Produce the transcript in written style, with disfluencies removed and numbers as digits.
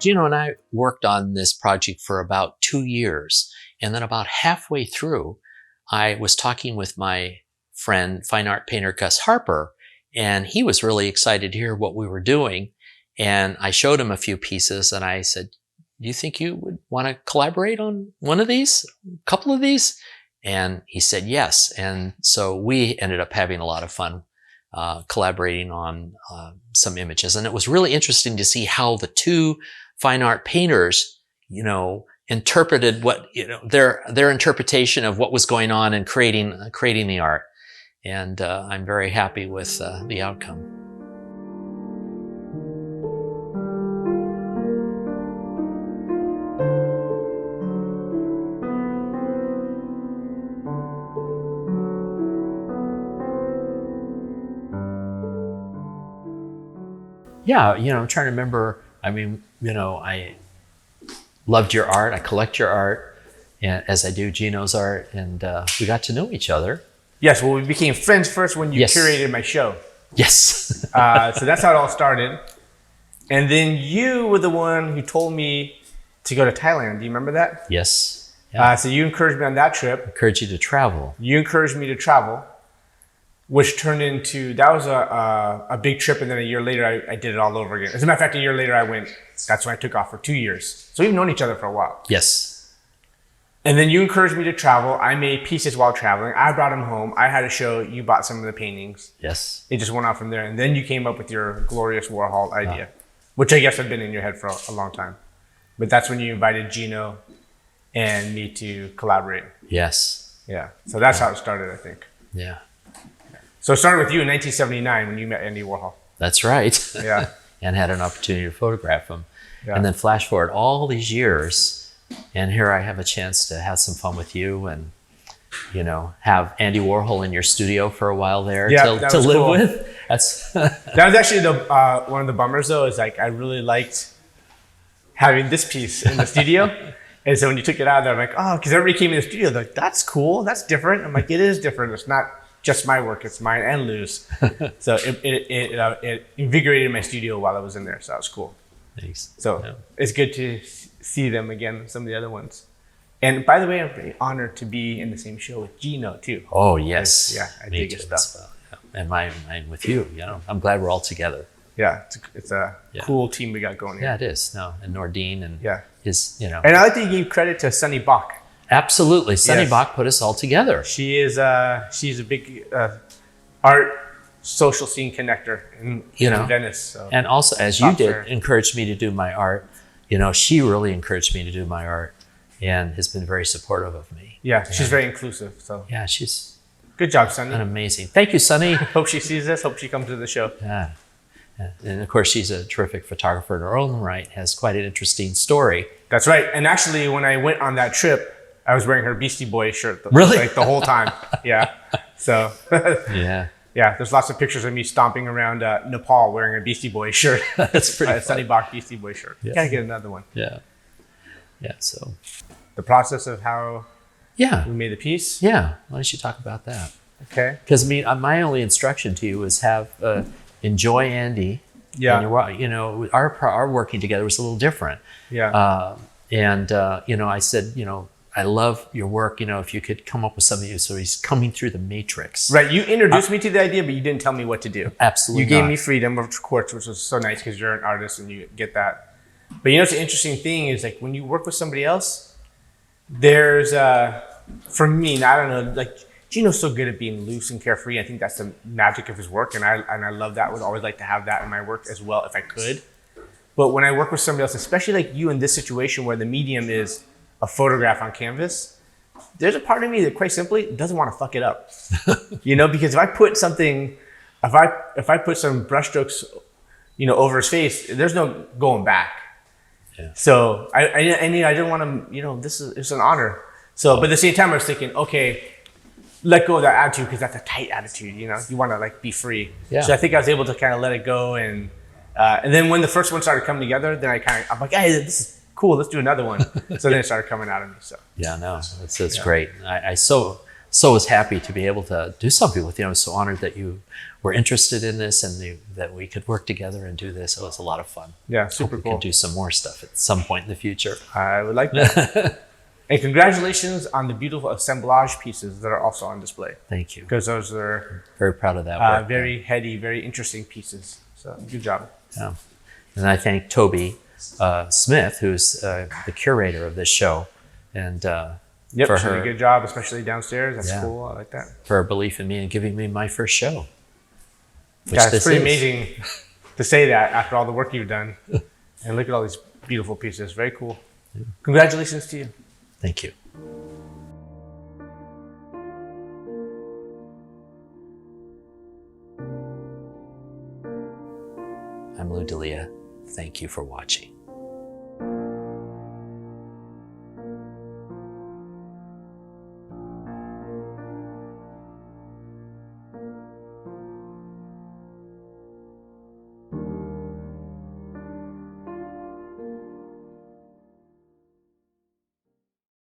Gino and I worked on this project for about 2 years. And then about halfway through, I was talking with my friend, fine art painter Gus Harper, and he was really excited to hear what we were doing. And I showed him a few pieces and I said, do you think you would want to collaborate on one of these, a couple of these? And he said yes. And so we ended up having a lot of fun collaborating on some images. And it was really interesting to see how the two fine art painters, interpreted what, their interpretation of what was going on and creating the art. And I'm very happy with the outcome. Yeah, I'm trying to remember. I loved your art. I collect your art, and as I do Gino's art, and we got to know each other. Yes, well, we became friends first when you curated my show. Yes. So that's how it all started. And then you were the one who told me to go to Thailand. Do you remember that? Yes. Yeah. So you encouraged me on that trip. Encouraged you to travel. You encouraged me to travel, which turned into, that was a big trip. And then a year later, I did it all over again. As a matter of fact, a year later I went, that's when I took off for 2 years. So we've known each other for a while. Yes. And then you encouraged me to travel. I made pieces while traveling. I brought them home. I had a show. You bought some of the paintings. Yes. It just went out from there. And then you came up with your glorious Warhol idea, which I guess had been in your head for a long time. But that's when you invited Gino and me to collaborate. Yes. Yeah. So that's how it started, I think. Yeah. So it started with you in 1979 when you met Andy Warhol. That's right. Yeah. And had an opportunity to photograph him. Yeah. And then flash forward all these years, and here I have a chance to have some fun with you and, have Andy Warhol in your studio for a while there to live cool. with. That's that was actually one of the bummers, though, is like I really liked having this piece in the studio. And so when you took it out there, I'm like, oh, because everybody came in the studio, they're like, that's cool, that's different. I'm like, it is different. It's not just my work, it's mine and Lou's. So it invigorated my studio while I was in there, so that was cool. Thanks. So It's good to see them again, some of the other ones. And by the way, I'm very honored to be in the same show with Gino too. Oh yes, I dig his stuff. Well. Yeah. And mine with you. I'm glad we're all together. Yeah, it's a cool team we got going here. Yeah, it is. And Nordine and his, And I like that you gave credit to Sunny Bach. Absolutely, Sunny Bach put us all together. She's a big art social scene connector in Venice. So. And also, as you did, encouraged me to do my art. She really encouraged me to do my art and has been very supportive of me. Yeah, she's very inclusive. So yeah, she's good job, Sunny. Amazing. Thank you, Sunny. Hope she sees this. Hope she comes to the show. Yeah. And of course, she's a terrific photographer in her own right, has quite an interesting story. That's right. And actually, when I went on that trip, I was wearing her Beastie Boys shirt really? Like the whole time. Yeah. So yeah. Yeah, there's lots of pictures of me stomping around Nepal wearing a Beastie Boys shirt. That's pretty funny. Sunny Bach Beastie Boys shirt. Yeah. Gotta get another one. Yeah. Yeah, so. The process of how we made the piece? Yeah, why don't you talk about that? Okay. Because my only instruction to you was enjoy Andy. Yeah. And our working together was a little different. Yeah. I said, I love your work. If you could come up with something, so he's coming through the matrix. Right. You introduced me to the idea, but you didn't tell me what to do. Absolutely. You gave me freedom, of course, which was so nice because you're an artist and you get that. But it's an interesting thing is like when you work with somebody else, there's for me, I don't know, like Gino's so good at being loose and carefree. I think that's the magic of his work, and I love that. Would always like to have that in my work as well if I could. But when I work with somebody else, especially like you in this situation where the medium is a photograph on canvas, there's a part of me that quite simply doesn't want to fuck it up. Because if I put something, if I put some brushstrokes, over his face, there's no going back. Yeah. So I didn't want to, it's an honor. So, but at the same time I was thinking, okay, let go of that attitude because that's a tight attitude, you want to like be free. Yeah. So I think I was able to kind of let it go. And then when the first one started coming together, then I'm like, hey, this is cool, let's do another one. So then it started coming out of me. So yeah, no, it's great. I so was happy to be able to do something with you. I was so honored that you were interested in this and that we could work together and do this. It was a lot of fun. Yeah, super Hope cool. We can do some more stuff at some point in the future. I would like that. And congratulations on the beautiful assemblage pieces that are also on display. Thank you. Because those are very proud of that work. Very heady, very interesting pieces. So good job. Yeah. And I thank Toby Smith, who's the curator of this show, and Yep, for she did her a good job, especially downstairs. That's cool. I like that. For her belief in me and giving me my first show. Yeah, it's pretty amazing to say that after all the work you've done. And look at all these beautiful pieces. Very cool. Yeah. Congratulations to you. Thank you. I'm Lou Delia. Thank you for watching.